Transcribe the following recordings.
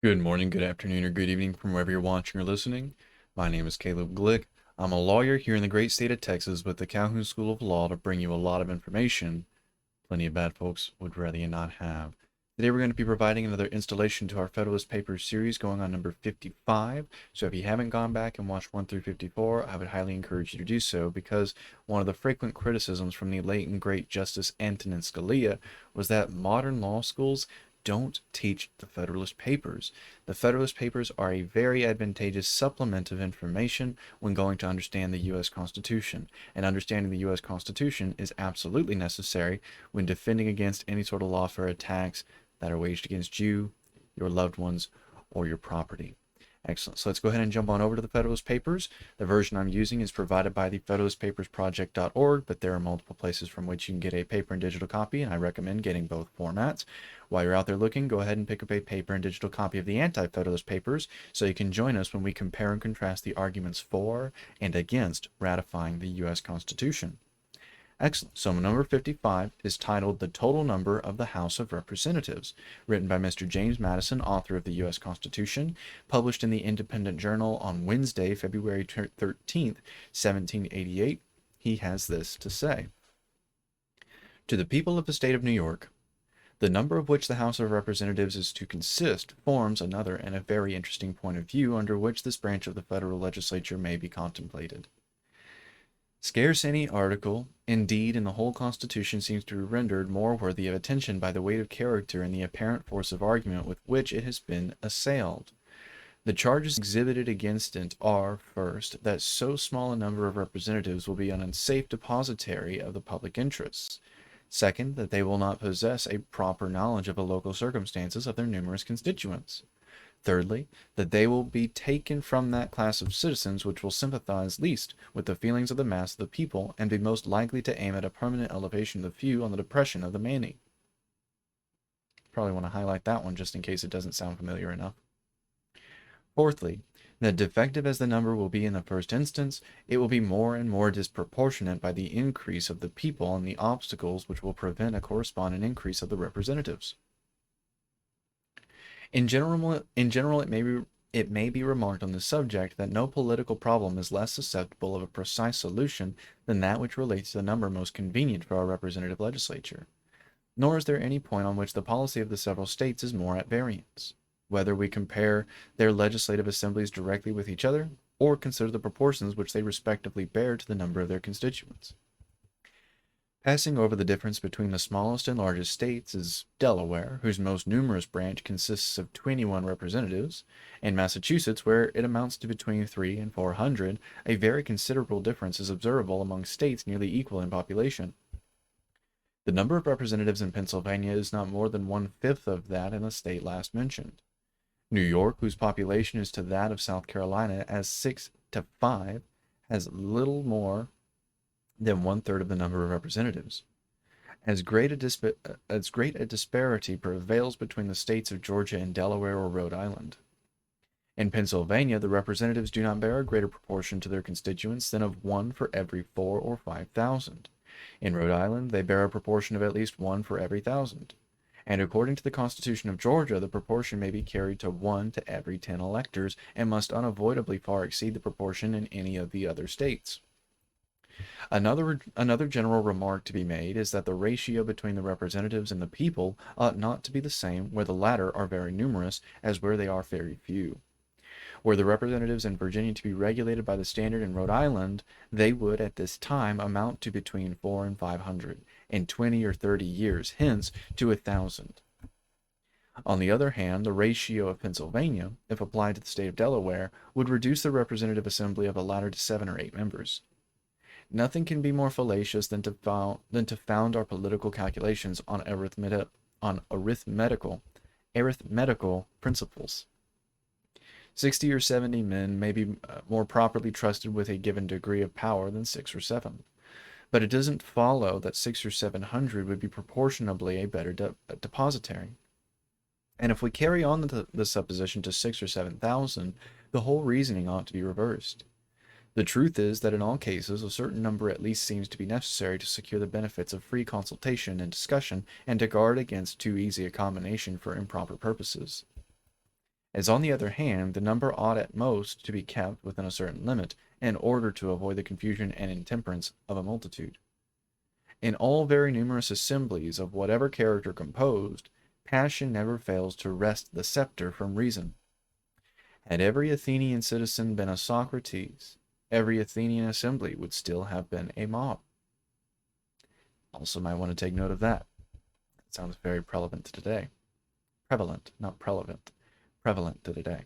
Good morning, good afternoon, or good evening from wherever you're watching or listening. My name is Caleb Glick. I'm a lawyer here in the great state of Texas with the Calhoun School of Law to bring you a lot of information plenty of bad folks would rather you not have. Today we're going to be providing another installation to our Federalist Papers series going on number 55. So if you haven't gone back and watched 1 through 54, I would highly encourage you to do so because one of the frequent criticisms from the late and great Justice Antonin Scalia was that modern law schools don't teach the Federalist Papers. The Federalist Papers are a very advantageous supplement of information when going to understand the U.S. Constitution, and understanding the U.S. Constitution is absolutely necessary when defending against any sort of lawfare attacks that are waged against you, your loved ones, or your property. Excellent. So let's go ahead and jump on over to the Federalist Papers. The version I'm using is provided by the federalistpapersproject.org, but there are multiple places from which you can get a paper and digital copy, and I recommend getting both formats. While you're out there looking, go ahead and pick up a paper and digital copy of the Anti-Federalist Papers so you can join us when we compare and contrast the arguments for and against ratifying the U.S. Constitution. Excellent. So number 55 is titled The Total Number of the House of Representatives, written by Mr. James Madison, author of the U.S. Constitution, published in the Independent Journal on Wednesday, February 13th, 1788. He has this to say. To the people of the state of New York, the number of which the House of Representatives is to consist forms another and a very interesting point of view under which this branch of the federal legislature may be contemplated. Scarce any article, indeed, in the whole Constitution seems to be rendered more worthy of attention by the weight of character and the apparent force of argument with which it has been assailed. The charges exhibited against it are, first, that so small a number of representatives will be an unsafe depositary of the public interests. Second, that they will not possess a proper knowledge of the local circumstances of their numerous constituents. Thirdly, that they will be taken from that class of citizens which will sympathize least with the feelings of the mass of the people and be most likely to aim at a permanent elevation of the few on the depression of the many. Probably want to highlight that one just in case it doesn't sound familiar enough. Fourthly, that defective as the number will be in the first instance, it will be more and more disproportionate by the increase of the people and the obstacles which will prevent a corresponding increase of the representatives. In general, it may be remarked on this subject that no political problem is less susceptible of a precise solution than that which relates to the number most convenient for our representative legislature. Nor is there any point on which the policy of the several states is more at variance, whether we compare their legislative assemblies directly with each other, or consider the proportions which they respectively bear to the number of their constituents. Passing over the difference between the smallest and largest states is Delaware, whose most numerous branch consists of 21 representatives, and Massachusetts, where it amounts to between 300 and 400. A very considerable difference is observable among states nearly equal in population. The number of representatives in Pennsylvania is not more than 1/5 of that in the state last mentioned. New York, whose population is to that of South Carolina as 6 to 5, has little more than 1/3 of the number of representatives. As great a disparity prevails between the states of Georgia and Delaware or Rhode Island. In Pennsylvania, the representatives do not bear a greater proportion to their constituents than of 1 for every 4 or 5,000. In Rhode Island, they bear a proportion of at least 1 for every 1,000. And according to the Constitution of Georgia, the proportion may be carried to 1 to every 10 electors, and must unavoidably far exceed the proportion in any of the other states. Another general remark to be made is that the ratio between the representatives and the people ought not to be the same where the latter are very numerous as where they are very few. Were the representatives in Virginia to be regulated by the standard in Rhode Island, they would at this time amount to between 400 and 500, in 20 or 30 years hence to 1,000. On the other hand, the ratio of Pennsylvania, if applied to the state of Delaware, would reduce the representative assembly of the latter to 7 or 8 members. Nothing can be more fallacious than to found our political calculations on arithmetical principles. 60 or 70 men may be more properly trusted with a given degree of power than 6 or 7. But it doesn't follow that 600 or 700 would be proportionably a better depositary. And if we carry on the supposition to 6,000 or 7,000, the whole reasoning ought to be reversed. The truth is that in all cases, a certain number at least seems to be necessary to secure the benefits of free consultation and discussion, and to guard against too easy a combination for improper purposes. as on the other hand, the number ought at most to be kept within a certain limit, in order to avoid the confusion and intemperance of a multitude. In all very numerous assemblies of whatever character composed, passion never fails to wrest the scepter from reason. Had every Athenian citizen been a Socrates, every Athenian assembly would still have been a mob. Also might want to take note of that. It sounds very prevalent to today. Prevalent, not prevalent. Prevalent to today.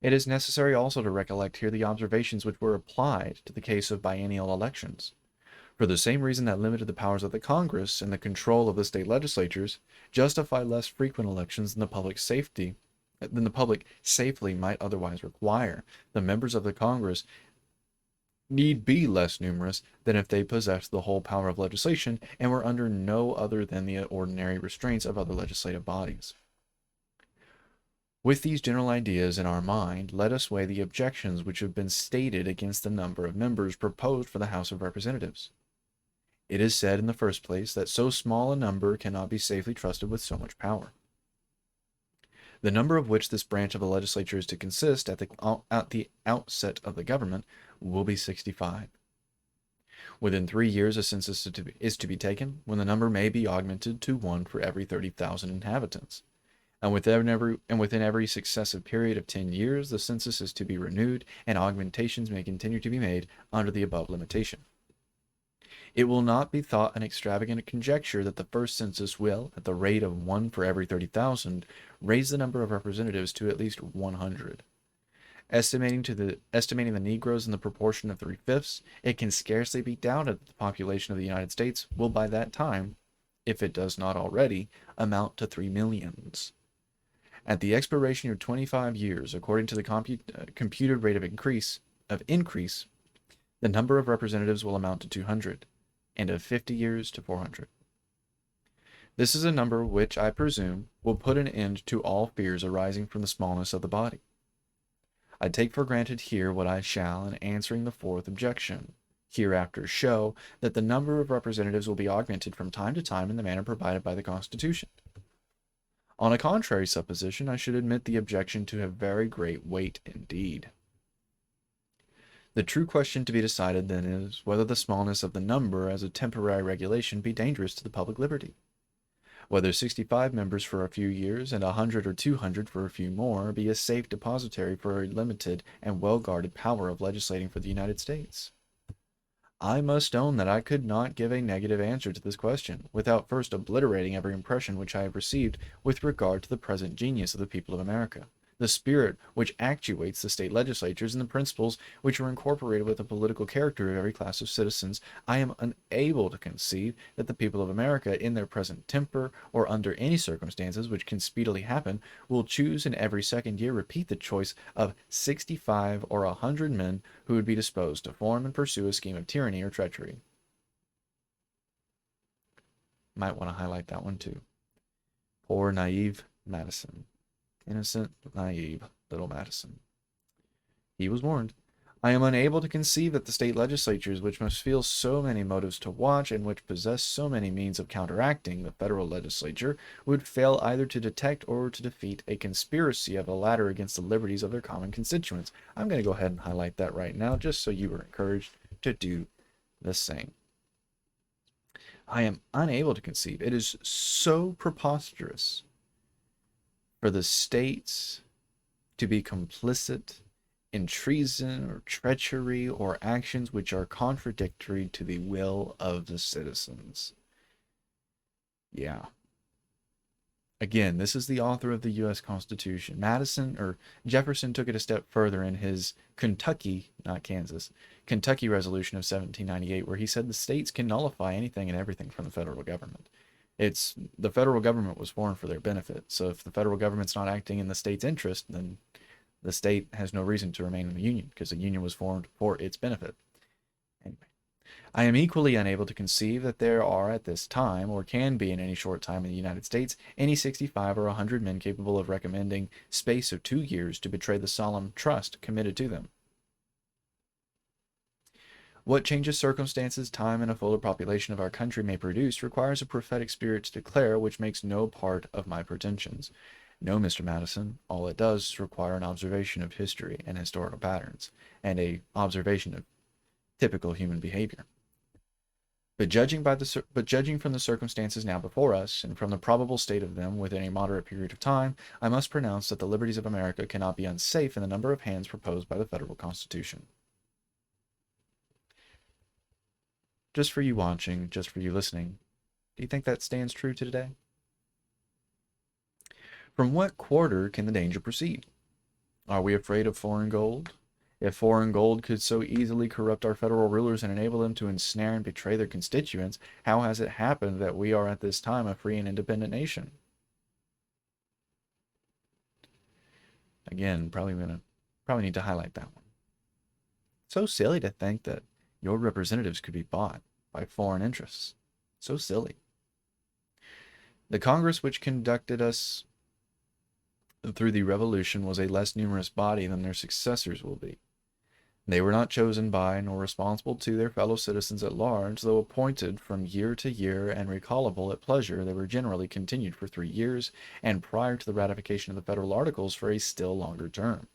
It is necessary also to recollect here the observations which were applied to the case of biennial elections. For the same reason that limited the powers of the Congress and the control of the state legislatures, justify less frequent elections than the public safely might otherwise require. The members of the Congress need be less numerous than if they possessed the whole power of legislation and were under no other than the ordinary restraints of other legislative bodies. With these general ideas in our mind, let us weigh the objections which have been stated against the number of members proposed for the House of Representatives. It is said, in the first place, that so small a number cannot be safely trusted with so much power. The number of which this branch of the legislature is to consist at the outset of the government will be 65. Within 3 years a census is to be taken, when the number may be augmented to one for every 30,000 inhabitants. And within every successive period of 10 years, the census is to be renewed, and augmentations may continue to be made under the above limitation. It will not be thought an extravagant conjecture that the first census will, at the rate of 1 for every 30,000, raise the number of representatives to at least 100. Estimating the Negroes in the proportion of 3/5, it can scarcely be doubted that the population of the United States will by that time, if it does not already, amount to 3 millions. At the expiration of 25 years, according to the computed rate of increase, the number of representatives will amount to 200, and of 50 years to 400. This is a number which, I presume, will put an end to all fears arising from the smallness of the body. I take for granted here what I shall, in answering the fourth objection, hereafter show that the number of representatives will be augmented from time to time in the manner provided by the Constitution. On a contrary supposition, I should admit the objection to have very great weight indeed. The true question to be decided then is, whether the smallness of the number as a temporary regulation be dangerous to the public liberty. Whether 65 members for a few years and 100 or 200 for a few more be a safe depositary for a limited and well-guarded power of legislating for the United States. I must own that I could not give a negative answer to this question, without first obliterating every impression which I have received with regard to the present genius of the people of America, the spirit which actuates the state legislatures, and the principles which are incorporated with the political character of every class of citizens. I am unable to conceive that the people of America, in their present temper, or under any circumstances which can speedily happen, will choose in every second year repeat the choice of 65 or 100 men who would be disposed to form and pursue a scheme of tyranny or treachery. Might want to highlight that one too. Poor naive Madison. Innocent, naive little Madison. He was warned. I am unable to conceive that the state legislatures, which must feel so many motives to watch, and which possess so many means of counteracting the federal legislature, would fail either to detect or to defeat a conspiracy of the latter against the liberties of their common constituents. I'm going to go ahead and highlight that right now, just so you are encouraged to do the same. I am unable to conceive. It is so preposterous for the states to be complicit in treason or treachery or actions which are contradictory to the will of the citizens. Yeah. Again, this is the author of the U.S. Constitution. Jefferson took it a step further in his Kentucky, not Kansas, Kentucky resolution of 1798, where he said the states can nullify anything and everything from the federal government. The federal government was formed for their benefit. So if the federal government's not acting in the state's interest, then the state has no reason to remain in the union, because the union was formed for its benefit. Anyway, I am equally unable to conceive that there are at this time, or can be in any short time in the United States, any 65 or 100 men capable of recommending space of 2 years to betray the solemn trust committed to them. What changes circumstances, time, and a fuller population of our country may produce requires a prophetic spirit to declare, which makes no part of my pretensions. No, Mr. Madison, all it does is require an observation of history and historical patterns, and a observation of typical human behavior. But judging from the circumstances now before us, and from the probable state of them within a moderate period of time, I must pronounce that the liberties of America cannot be unsafe in the number of hands proposed by the federal Constitution. Just for you watching, just for you listening, do you think that stands true to today? From what quarter can the danger proceed? Are we afraid of foreign gold? If foreign gold could so easily corrupt our federal rulers and enable them to ensnare and betray their constituents, how has it happened that we are at this time a free and independent nation? Again, probably need to highlight that one. So silly to think that your representatives could be bought by foreign interests. So silly. The Congress which conducted us through the Revolution was a less numerous body than their successors will be. They were not chosen by nor responsible to their fellow citizens at large, though appointed from year to year and recallable at pleasure. They were generally continued for 3 years, and prior to the ratification of the federal articles for a still longer term.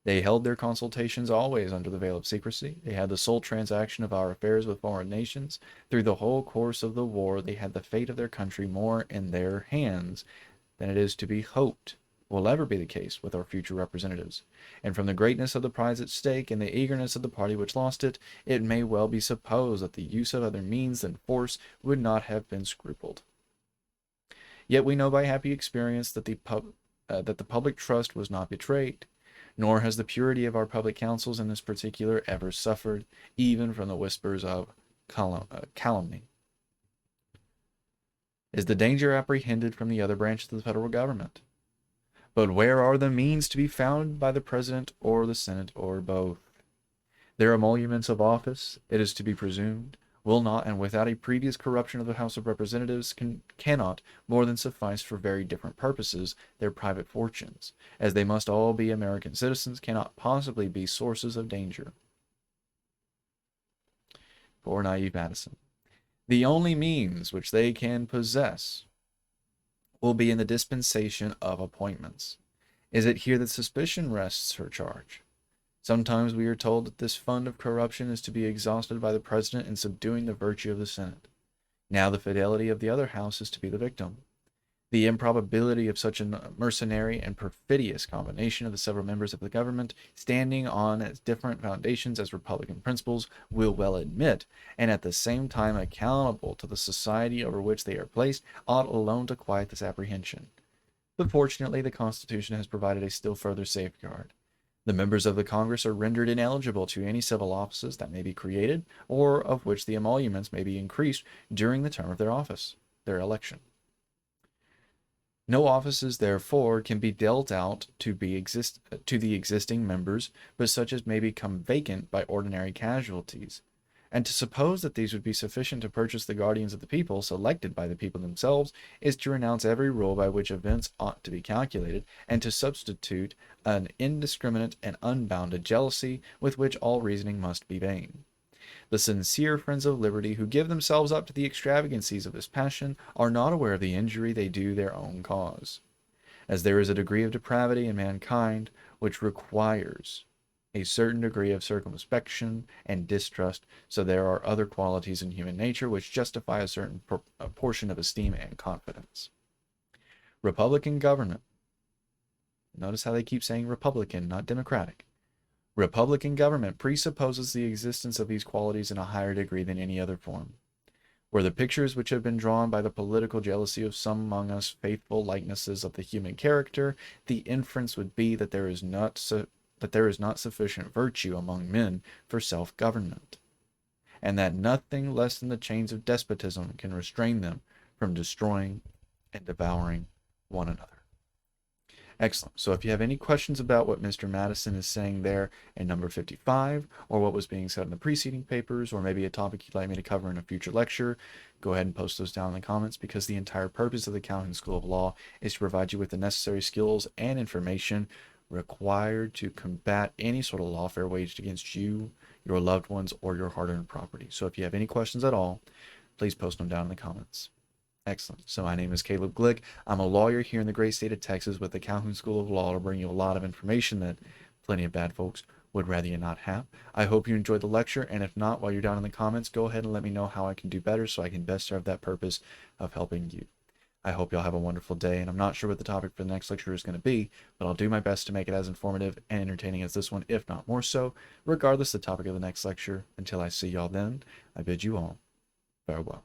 They held their consultations always under the veil of secrecy. They had the sole transaction of our affairs with foreign nations. Through the whole course of the war, they had the fate of their country more in their hands than it is to be hoped will ever be the case with our future representatives. And from the greatness of the prize at stake and the eagerness of the party which lost it, it may well be supposed that the use of other means than force would not have been scrupled. Yet we know by happy experience that the public trust was not betrayed, nor has the purity of our public counsels in this particular ever suffered, even from the whispers of calumny. Is the danger apprehended from the other branches of the federal government? But where are the means to be found by the President or the Senate or both? Their emoluments of office, it is to be presumed, will not, and without a previous corruption of the House of Representatives, cannot more than suffice for very different purposes. Their private fortunes, as they must all be American citizens, cannot possibly be sources of danger. Poor naive Madison. The only means which they can possess will be in the dispensation of appointments. Is it here that suspicion rests her charge? Sometimes we are told that this fund of corruption is to be exhausted by the President in subduing the virtue of the Senate. Now the fidelity of the other house is to be the victim. The improbability of such a mercenary and perfidious combination of the several members of the government, standing on as different foundations as Republican principles, will well admit, and at the same time accountable to the society over which they are placed, ought alone to quiet this apprehension. But fortunately, the Constitution has provided a still further safeguard. The members of the Congress are rendered ineligible to any civil offices that may be created, or of which the emoluments may be increased during the term of their office, their election. No offices, therefore, can be dealt out to the existing members, but such as may become vacant by ordinary casualties. And to suppose that these would be sufficient to purchase the guardians of the people, selected by the people themselves, is to renounce every rule by which events ought to be calculated, and to substitute an indiscriminate and unbounded jealousy, with which all reasoning must be vain. The sincere friends of liberty, who give themselves up to the extravagancies of this passion, are not aware of the injury they do their own cause. As there is a degree of depravity in mankind which requires a certain degree of circumspection and distrust, so there are other qualities in human nature which justify a certain portion of esteem and confidence. Republican government. Notice how they keep saying Republican, not Democratic. Republican government presupposes the existence of these qualities in a higher degree than any other form. Were the pictures which have been drawn by the political jealousy of some among us faithful likenesses of the human character, the inference would be that there is not sufficient virtue among men for self-government, and that nothing less than the chains of despotism can restrain them from destroying and devouring one another. Excellent. So if you have any questions about what Mr. Madison is saying there in number 55, or what was being said in the preceding papers, or maybe a topic you'd like me to cover in a future lecture, go ahead and post those down in the comments, because the entire purpose of the Calhoun School of Law is to provide you with the necessary skills and information required to combat any sort of lawfare waged against you, your loved ones, or your hard-earned property. So if you have any questions at all, please post them down in the comments. Excellent. So my name is Caleb Glick. I'm a lawyer here in the great state of Texas with the Calhoun School of Law to bring you a lot of information that plenty of bad folks would rather you not have. I hope you enjoyed the lecture, and if not, while you're down in the comments, go ahead and let me know how I can do better so I can best serve that purpose of helping you. I hope y'all have a wonderful day, and I'm not sure what the topic for the next lecture is going to be, but I'll do my best to make it as informative and entertaining as this one, if not more so, regardless of the topic of the next lecture. Until I see y'all then, I bid you all farewell.